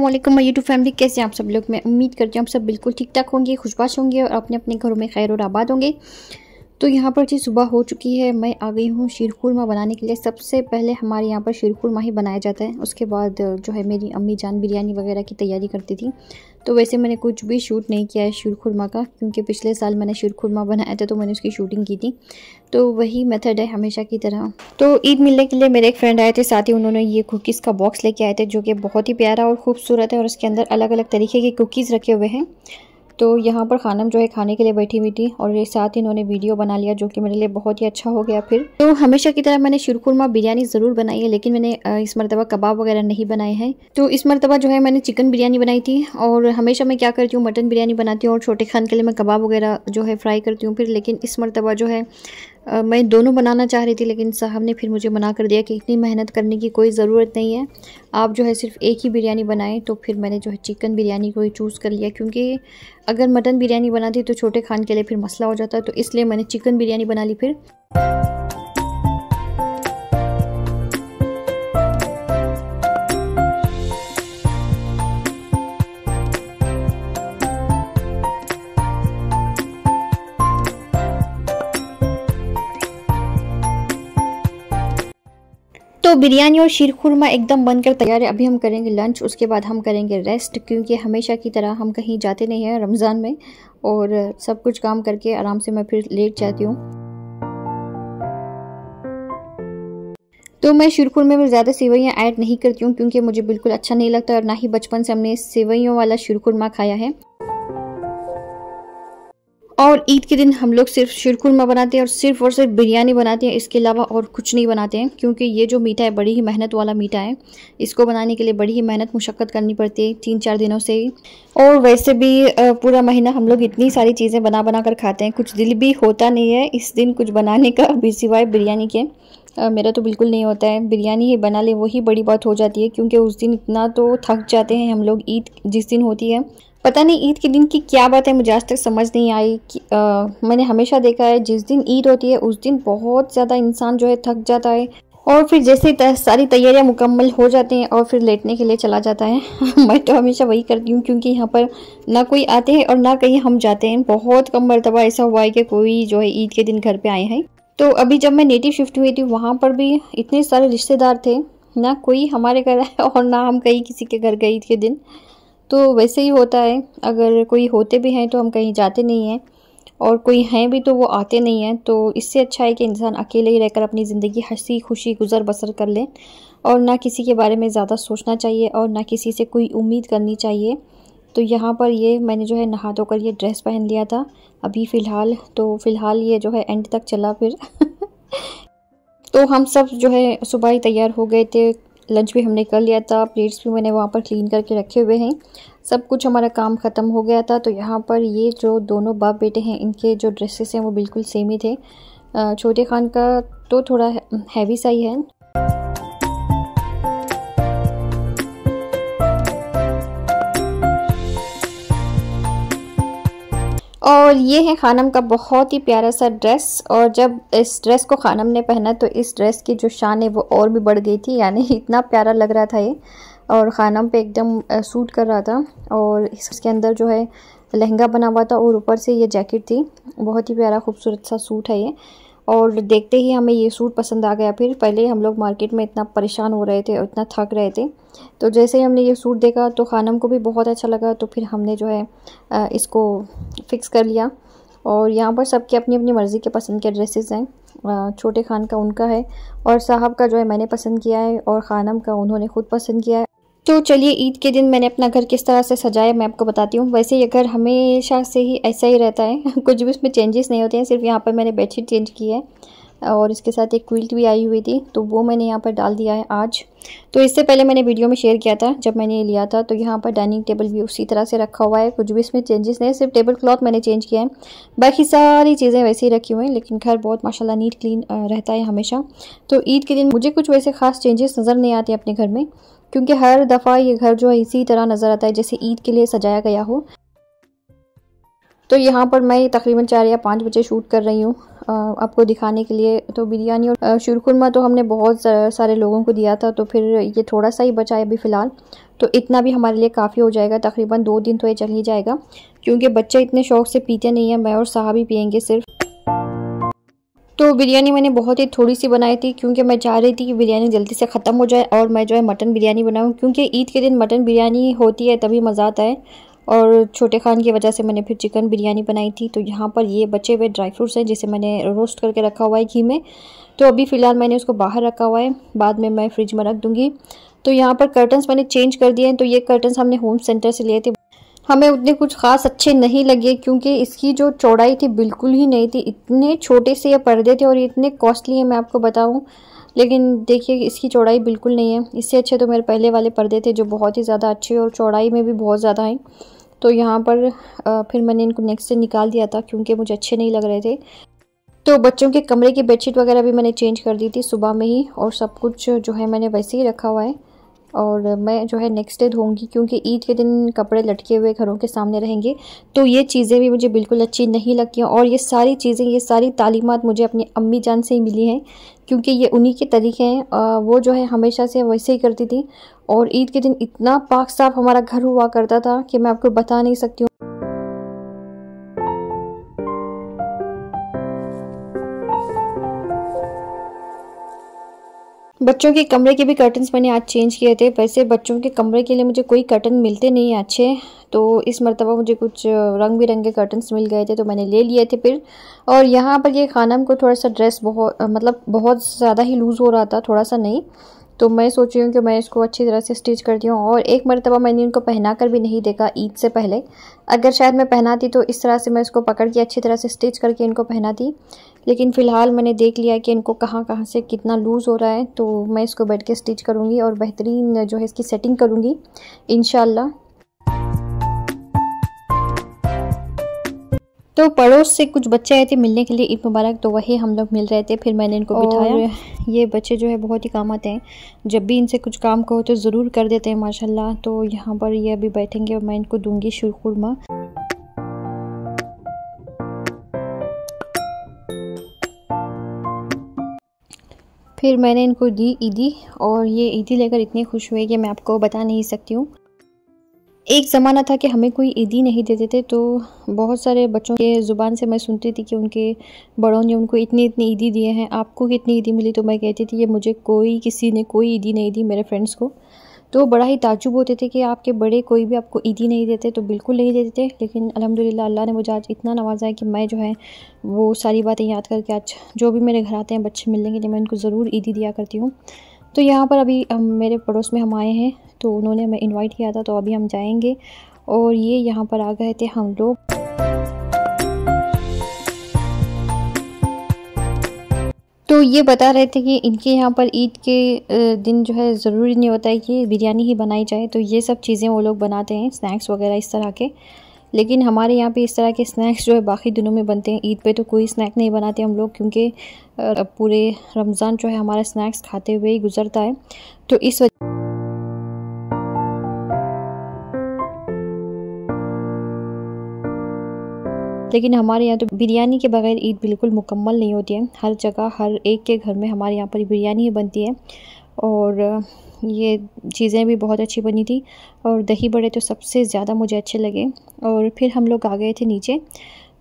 अस्सलामुअलैकुम my YouTube family, कैसे हैं आप सब लोग। मैं उम्मीद करती हूँ आप सब बिल्कुल ठीक ठाक होंगे, खुशबाश होंगे और अपने अपने घरों में खैर और आबाद होंगे। तो यहाँ पर जी सुबह हो चुकी है, मैं आ गई हूँ शीरखुरमा बनाने के लिए। सबसे पहले हमारे यहाँ पर शीरखुरमा ही बनाया जाता है, उसके बाद जो है मेरी अम्मी जान बिरयानी वगैरह की तैयारी करती थी। तो वैसे मैंने कुछ भी शूट नहीं किया है शीरखुरमा का, क्योंकि पिछले साल मैंने शीरखुरमा बनाया था तो मैंने उसकी शूटिंग की थी। तो वही मेथड है हमेशा की तरह। तो ईद मिलने के लिए मेरे एक फ्रेंड आए थे, साथ ही उन्होंने ये कुकीज़ का बॉक्स लेके आए थे जो कि बहुत ही प्यारा और खूबसूरत है और उसके अंदर अलग अलग तरीके की कुकीज़ रखे हुए हैं। तो यहाँ पर खानम जो है खाने के लिए बैठी हुई थी और ये साथ ही इन्होंने वीडियो बना लिया, जो कि मेरे लिए बहुत ही अच्छा हो गया। फिर तो हमेशा की तरह मैंने शीरखुरमा बिरयानी ज़रूर बनाई है, लेकिन मैंने इस मरतबा कबाब वगैरह नहीं बनाए हैं। तो इस मरतबा जो है मैंने चिकन बिरयानी बनाई थी, और हमेशा मैं क्या करती हूँ मटन बिरयानी बनाती हूँ और छोटे खान के लिए मैं कबाब वगैरह जो है फ्राई करती हूँ फिर। लेकिन इस मरतबा जो है मैं दोनों बनाना चाह रही थी, लेकिन साहब ने फिर मुझे मना कर दिया कि इतनी मेहनत करने की कोई ज़रूरत नहीं है, आप जो है सिर्फ एक ही बिरयानी बनाएं। तो फिर मैंने जो है चिकन बिरयानी को ही चूज़ कर लिया, क्योंकि अगर मटन बिरयानी बनाती तो छोटे खान के लिए फिर मसला हो जाता, तो इसलिए मैंने चिकन बिरयानी बना ली फिर। तो बिरयानी और शीरखुरमा एकदम बनकर तैयार है। अभी हम करेंगे लंच, उसके बाद हम करेंगे रेस्ट, क्योंकि हमेशा की तरह हम कहीं जाते नहीं हैं रमज़ान में, और सब कुछ काम करके आराम से मैं फिर लेट जाती हूँ। तो मैं शीरखुरमे में ज़्यादा सेवइयाँ ऐड नहीं करती हूँ, क्योंकि मुझे बिल्कुल अच्छा नहीं लगता, और ना ही बचपन से हमने सेवइयों वाला शीरखुरमा खाया है। और ईद के दिन हम लोग सिर्फ शीरखुरमा बनाते हैं और सिर्फ बिरयानी बनाते हैं, इसके अलावा और कुछ नहीं बनाते हैं, क्योंकि ये जो मीठा है बड़ी ही मेहनत वाला मीठा है। इसको बनाने के लिए बड़ी ही मेहनत मुशक्क़त करनी पड़ती है 3-4 दिनों से ही। और वैसे भी पूरा महीना हम लोग इतनी सारी चीज़ें बना बना कर खाते हैं, कुछ दिल भी होता नहीं है इस दिन कुछ बनाने का, भी सिवाय बिरयानी के। मेरा तो बिल्कुल नहीं होता है, बिरयानी ही बना ले वही बड़ी बात हो जाती है, क्योंकि उस दिन इतना तो थक जाते हैं हम लोग। ईद जिस दिन होती है, पता नहीं ईद के दिन की क्या बात है, मुझे आज तक समझ नहीं आई कि मैंने हमेशा देखा है जिस दिन ईद होती है उस दिन बहुत ज़्यादा इंसान जो है थक जाता है, और फिर जैसे सारी तैयारियां मुकम्मल हो जाती हैं और फिर लेटने के लिए चला जाता है। मैं तो हमेशा वही करती हूँ, क्योंकि यहाँ पर ना कोई आते हैं और ना कहीं हम जाते हैं। बहुत कम मरतबा ऐसा हुआ है कि कोई जो है ईद के दिन घर पर आए हैं। तो अभी जब मैं नेटिव शिफ्ट हुई थी वहाँ पर भी इतने सारे रिश्तेदार थे, ना कोई हमारे घर आया और ना हम कहीं किसी के घर गए ईद के दिन। तो वैसे ही होता है, अगर कोई होते भी हैं तो हम कहीं जाते नहीं हैं, और कोई हैं भी तो वो आते नहीं हैं। तो इससे अच्छा है कि इंसान अकेले ही रहकर अपनी ज़िंदगी हंसी खुशी गुजर बसर कर ले, और ना किसी के बारे में ज़्यादा सोचना चाहिए और ना किसी से कोई उम्मीद करनी चाहिए। तो यहाँ पर ये मैंने जो है नहा धोकर ये ड्रेस पहन लिया था अभी फ़िलहाल, तो फ़िलहाल ये जो है एंड तक चला फिर। तो हम सब जो है सुबह ही तैयार हो गए थे, लंच भी हमने कर लिया था, प्लेट्स भी मैंने वहाँ पर क्लीन करके रखे हुए हैं, सब कुछ हमारा काम ख़त्म हो गया था। तो यहाँ पर ये जो दोनों बाप बेटे हैं इनके जो ड्रेसेस हैं वो बिल्कुल सेम ही थे। छोटे खान का तो थोड़ा हैवी सा ही है। और ये है खानम का बहुत ही प्यारा सा ड्रेस, और जब इस ड्रेस को खानम ने पहना तो इस ड्रेस की जो शान है वो और भी बढ़ गई थी, यानी इतना प्यारा लग रहा था ये, और खानम पे एकदम सूट कर रहा था। और इसके अंदर जो है लहंगा बना हुआ था और ऊपर से ये जैकेट थी। बहुत ही प्यारा खूबसूरत सा सूट है ये, और देखते ही हमें ये सूट पसंद आ गया। फिर पहले हम लोग मार्केट में इतना परेशान हो रहे थे और इतना थक रहे थे, तो जैसे ही हमने ये सूट देखा तो खानम को भी बहुत अच्छा लगा, तो फिर हमने जो है इसको फ़िक्स कर लिया। और यहाँ पर सबके अपनी अपनी मर्ज़ी के पसंद के ड्रेसेस हैं। छोटे खान का उनका है, और साहब का जो है मैंने पसंद किया है, और खानम का उन्होंने ख़ुद पसंद किया है। तो चलिए ईद के दिन मैंने अपना घर किस तरह से सजाया मैं आपको बताती हूँ। वैसे ये घर हमेशा से ही ऐसा ही रहता है, कुछ भी उसमें चेंजेस नहीं होते हैं, सिर्फ यहाँ पर मैंने बेडशीट चेंज की है, और इसके साथ एक क्विल्ट भी आई हुई थी तो वो मैंने यहाँ पर डाल दिया है आज। तो इससे पहले मैंने वीडियो में शेयर किया था जब मैंने ये लिया था। तो यहाँ पर डाइनिंग टेबल भी उसी तरह से रखा हुआ है, कुछ भी इसमें चेंजेस नहीं है, सिर्फ टेबल क्लॉथ मैंने चेंज किया है, बाकी सारी चीज़ें वैसे ही रखी हुई हैं। लेकिन घर बहुत माशाल्लाह नीट क्लीन रहता है हमेशा। तो ईद के दिन मुझे कुछ वैसे ख़ास चेंजेस नज़र नहीं आते अपने घर में, क्योंकि हर दफ़ा ये घर जो है इसी तरह नज़र आता है जैसे ईद के लिए सजाया गया हो। तो यहाँ पर मैं तकरीबन 4 या 5 बजे शूट कर रही हूँ आपको दिखाने के लिए। तो बिरयानी और शीरकुरमा तो हमने बहुत सारे लोगों को दिया था, तो फिर ये थोड़ा सा ही बचा है अभी फ़िलहाल। तो इतना भी हमारे लिए काफ़ी हो जाएगा, तकरीबन 2 दिन तो ये चल ही जाएगा, क्योंकि बच्चे इतने शौक़ से पीते नहीं हैं, मैं और साहब ही पियेंगे सिर्फ। तो बिरयानी मैंने बहुत ही थोड़ी सी बनाई थी, क्योंकि मैं चाह रही थी कि बिरयानी जल्दी से ख़त्म हो जाए और मैं जो है मटन बिरयानी बनाऊँ, क्योंकि ईद के दिन मटन बिरयानी होती है तभी मज़ा आता है। और छोटे खान की वजह से मैंने फिर चिकन बिरयानी बनाई थी। तो यहाँ पर ये बचे हुए ड्राई फ्रूट्स हैं जिसे मैंने रोस्ट करके रखा हुआ है घी में। तो अभी फ़िलहाल मैंने उसको बाहर रखा हुआ है, बाद में मैं फ्रिज में रख दूँगी। तो यहाँ पर कर्टन्स मैंने चेंज कर दिए हैं। तो ये कर्टन्स हमने होम सेंटर से लिए थे, हमें उतने कुछ ख़ास अच्छे नहीं लगे, क्योंकि इसकी जो चौड़ाई थी बिल्कुल ही नहीं थी। इतने छोटे से ये पर्दे थे और इतने कॉस्टली हैं, मैं आपको बताऊं। लेकिन देखिए इसकी चौड़ाई बिल्कुल नहीं है। इससे अच्छे तो मेरे पहले वाले पर्दे थे जो बहुत ही ज़्यादा अच्छे और चौड़ाई में भी बहुत ज़्यादा हैं। तो यहाँ पर फिर मैंने इनको नेक्स्ट से निकाल दिया था, क्योंकि मुझे अच्छे नहीं लग रहे थे। तो बच्चों के कमरे की बेडशीट वगैरह भी मैंने चेंज कर दी थी सुबह में ही, और सब कुछ जो है मैंने वैसे ही रखा हुआ है। और मैं जो है नेक्स्ट डे धोऊंगी, क्योंकि ईद के दिन कपड़े लटके हुए घरों के सामने रहेंगे। तो ये चीज़ें भी मुझे बिल्कुल अच्छी नहीं लगती हैं। और ये सारी चीज़ें, ये सारी तालीमात मुझे अपनी अम्मी जान से ही मिली हैं, क्योंकि ये उन्हीं के तरीके हैं। वो जो है हमेशा से वैसे ही करती थी। और ईद के दिन इतना पाक साफ हमारा घर हुआ करता था कि मैं आपको बता नहीं सकती हूँ। बच्चों के कमरे के भी कर्टन्स मैंने आज चेंज किए थे। वैसे बच्चों के कमरे के लिए मुझे कोई कर्टन मिलते नहीं हैं अच्छे, तो इस मर्तबा मुझे कुछ रंग बिरंगे कर्टन्स मिल गए थे, तो मैंने ले लिए थे फिर। और यहाँ पर ये खानम को थोड़ा सा ड्रेस बहुत ज़्यादा ही लूज़ हो रहा था, थोड़ा सा नहीं। तो मैं सोच रही हूँ कि मैं इसको अच्छी तरह से स्टिच कर दी हूँ। और एक मरतबा मैंने इनको पहना कर भी नहीं देखा ईद से पहले। अगर शायद मैं पहनाती तो इस तरह से मैं इसको पकड़ के अच्छी तरह से स्टिच करके इनको पहनाती। लेकिन फ़िलहाल मैंने देख लिया कि इनको कहाँ कहाँ से कितना लूज़ हो रहा है, तो मैं इसको बैठ के स्टिच करूँगी और बेहतरीन जो है इसकी सेटिंग करूँगी इंशाल्लाह। तो पड़ोस से कुछ बच्चे आए थे मिलने के लिए, ईद मुबारक, तो वही हम लोग मिल रहे थे। फिर मैंने इनको बिठाया। ये बच्चे जो है बहुत ही काम आते हैं, जब भी इनसे कुछ काम कहो तो ज़रूर कर देते हैं माशाल्लाह। तो यहाँ पर ये अभी बैठेंगे और मैं इनको दूंगी शीरकुरमा। फिर मैंने इनको दी ईदी, और ये ईदी लेकर इतने खुश हुए कि मैं आपको बता नहीं सकती हूँ। एक ज़माना था कि हमें कोई ईदी नहीं देते थे, तो बहुत सारे बच्चों के ज़ुबान से मैं सुनती थी कि उनके बड़ों ने उनको इतनी इतनी ईदी दिए हैं, आपको कितनी ईदी मिली? तो मैं कहती थी ये मुझे किसी ने कोई ईदी नहीं दी, मेरे फ्रेंड्स को। तो बड़ा ही ताज्जुब होते थे कि आपके बड़े कोई भी आपको ईदी नहीं देते, तो बिल्कुल नहीं देते थे। लेकिन अल्हम्दुलिल्लाह अल्लाह ने मुझे आज इतना नवाजा है कि मैं जो है वो सारी बातें याद करके आज जो भी मेरे घर आते हैं बच्चे मिलने के लिए, मैं उनको ज़रूर ईदी दिया करती हूँ। तो यहाँ पर अभी मेरे पड़ोस में हम आए हैं, तो उन्होंने हमें इनवाइट किया था, तो अभी हम जाएंगे। और ये यहाँ पर आ गए थे हम लोग। तो ये बता रहे थे कि इनके यहाँ पर ईद के दिन जो है ज़रूरी नहीं होता है कि बिरयानी ही बनाई जाए, तो ये सब चीज़ें वो लोग बनाते हैं, स्नैक्स वगैरह इस तरह के। लेकिन हमारे यहाँ पे इस तरह के स्नैक्स जो है बाकी दिनों में बनते हैं, ईद पे तो कोई स्नैक नहीं बनाते हम लोग, क्योंकि पूरे रमज़ान जो है हमारा स्नैक्स खाते हुए ही गुजरता है। तो इस वजह लेकिन हमारे यहाँ तो बिरयानी के बगैर ईद बिल्कुल मुकम्मल नहीं होती है। हर जगह हर एक के घर में हमारे यहाँ पर बिरयानी ही बनती है। और ये चीज़ें भी बहुत अच्छी बनी थी, और दही बड़े तो सबसे ज़्यादा मुझे अच्छे लगे। और फिर हम लोग आ गए थे नीचे,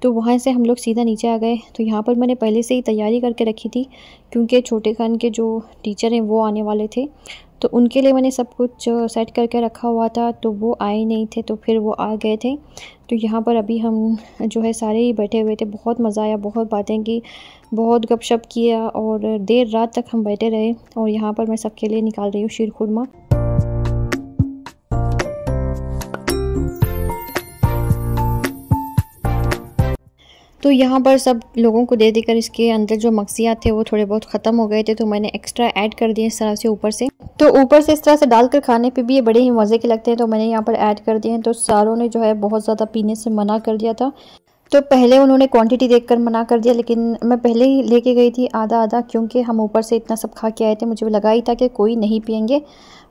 तो वहाँ से हम लोग सीधा नीचे आ गए। तो यहाँ पर मैंने पहले से ही तैयारी करके रखी थी, क्योंकि छोटे खान के जो टीचर हैं वो आने वाले थे, तो उनके लिए मैंने सब कुछ सेट करके रखा हुआ था। तो वो आए नहीं थे, तो फिर वो आ गए थे। तो यहाँ पर अभी हम जो है सारे ही बैठे हुए थे, बहुत मज़ा आया, बहुत बातें की, बहुत गपशप किया, और देर रात तक हम बैठे रहे। और यहाँ पर मैं सबके लिए निकाल रही हूँ शीरकुरमा। तो यहाँ पर सब लोगों को दे देकर इसके अंदर जो मक्सियात थे वो थोड़े बहुत ख़त्म हो गए थे, तो मैंने एक्स्ट्रा ऐड कर दिए इस तरह से ऊपर से। तो ऊपर से इस तरह से डालकर खाने पे भी ये बड़े ही मज़े के लगते हैं, तो मैंने यहाँ पर ऐड कर दिए हैं। तो सारों ने जो है बहुत ज़्यादा पीने से मना कर दिया था। तो पहले उन्होंने क्वांटिटी देखकर मना कर दिया, लेकिन मैं पहले ही लेके गई थी आधा आधा, क्योंकि हम ऊपर से इतना सब खा के आए थे। मुझे लगा ही था कि कोई नहीं पियेंगे,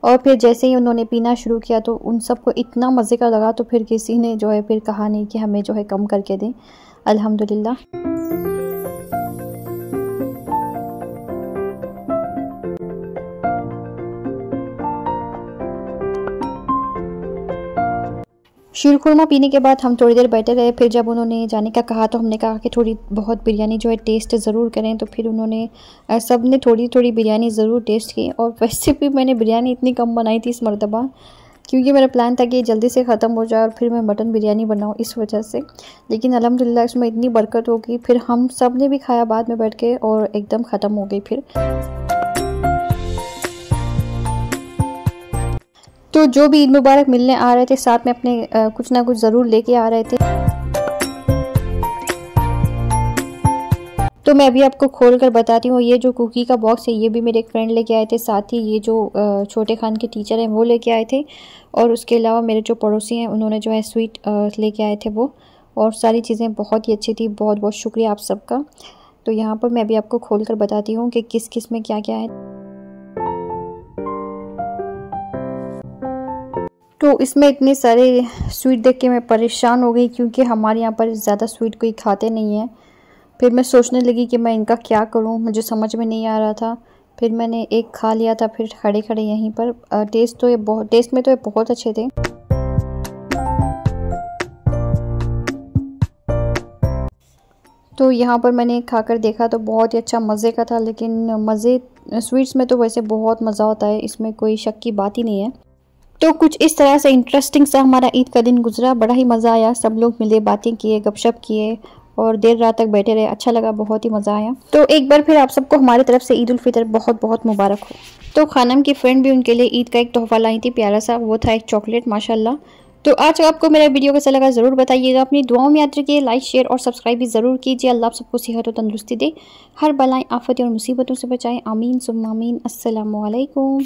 और फिर जैसे ही उन्होंने पीना शुरू किया तो उन सबको इतना मज़े का लगा, तो फिर किसी ने जो है फिर कहा नहीं कि हमें जो है कम करके दें। अल्हम्दुलिल्लाह। शीरखुरमा पीने के बाद हम थोड़ी देर बैठे रहे। फिर जब उन्होंने जाने का कहा तो हमने कहा कि थोड़ी बहुत बिरयानी जो है टेस्ट ज़रूर करें। तो फिर उन्होंने सब ने थोड़ी थोड़ी बिरयानी ज़रूर टेस्ट की। और वैसे भी मैंने बिरयानी इतनी कम बनाई थी इस मरतबा, क्योंकि मेरा प्लान था कि जल्दी से ख़त्म हो जाए और फिर मैं मटन बिरयानी बनाऊँ, इस वजह से। लेकिन अल्हम्दुलिल्लाह इसमें इतनी बरकत हो गई, फिर हम सब ने भी खाया बाद में बैठ के और एकदम ख़त्म हो गई फिर। तो जो भी ईद मुबारक मिलने आ रहे थे साथ में अपने कुछ ना कुछ ज़रूर लेके आ रहे थे। तो मैं अभी आपको खोल कर बताती हूँ। ये जो कुकी का बॉक्स है ये भी मेरे एक फ्रेंड लेके आए थे, साथ ही ये जो छोटे खान के टीचर हैं वो लेके आए थे, और उसके अलावा मेरे जो पड़ोसी हैं उन्होंने जो है स्वीट लेके आए थे वो। और सारी चीज़ें बहुत ही अच्छी थी। बहुत बहुत शुक्रिया आप सबका। तो यहाँ पर मैं अभी आपको खोल कर बताती हूँ कि किस किस में क्या क्या है। तो इसमें इतने सारे स्वीट देख के मैं परेशान हो गई, क्योंकि हमारे यहाँ पर ज़्यादा स्वीट कोई खाते नहीं है। फिर मैं सोचने लगी कि मैं इनका क्या करूँ, मुझे समझ में नहीं आ रहा था। फिर मैंने एक खा लिया था, फिर खड़े खड़े यहीं पर। टेस्ट में तो ये बहुत अच्छे थे। तो यहाँ पर मैंने खाकर देखा तो बहुत ही अच्छा मज़े का था, लेकिन स्वीट्स में तो वैसे बहुत मज़ा होता है, इसमें कोई शक की बात ही नहीं है। तो कुछ इस तरह से इंटरेस्टिंग सा हमारा ईद का दिन गुजरा। बड़ा ही मज़ा आया, सब लोग मिले, बातें किए, गपशप किए और देर रात तक बैठे रहे। अच्छा लगा, बहुत ही मज़ा आया। तो एक बार फिर आप सबको हमारी तरफ से ईद उल फितर बहुत बहुत मुबारक हो। तो खानम की फ्रेंड भी उनके लिए ईद का एक तोहफा लाई थी प्यारा सा, वो था एक चॉकलेट, माशाल्लाह। तो आज आपको मेरा वीडियो कैसा लगा ज़रूर बताइएगा। अपनी दुआओं में याद रखिए, लाइक शेयर और सब्सक्राइब भी ज़रूर कीजिए। अल्लाह आप सबको सेहत और तंदुरुस्ती दे, हर बलाएं आफतें और मुसीबतों से बचाएं। आमीन सुम्मा आमीन। अस्सलामु अलैकुम।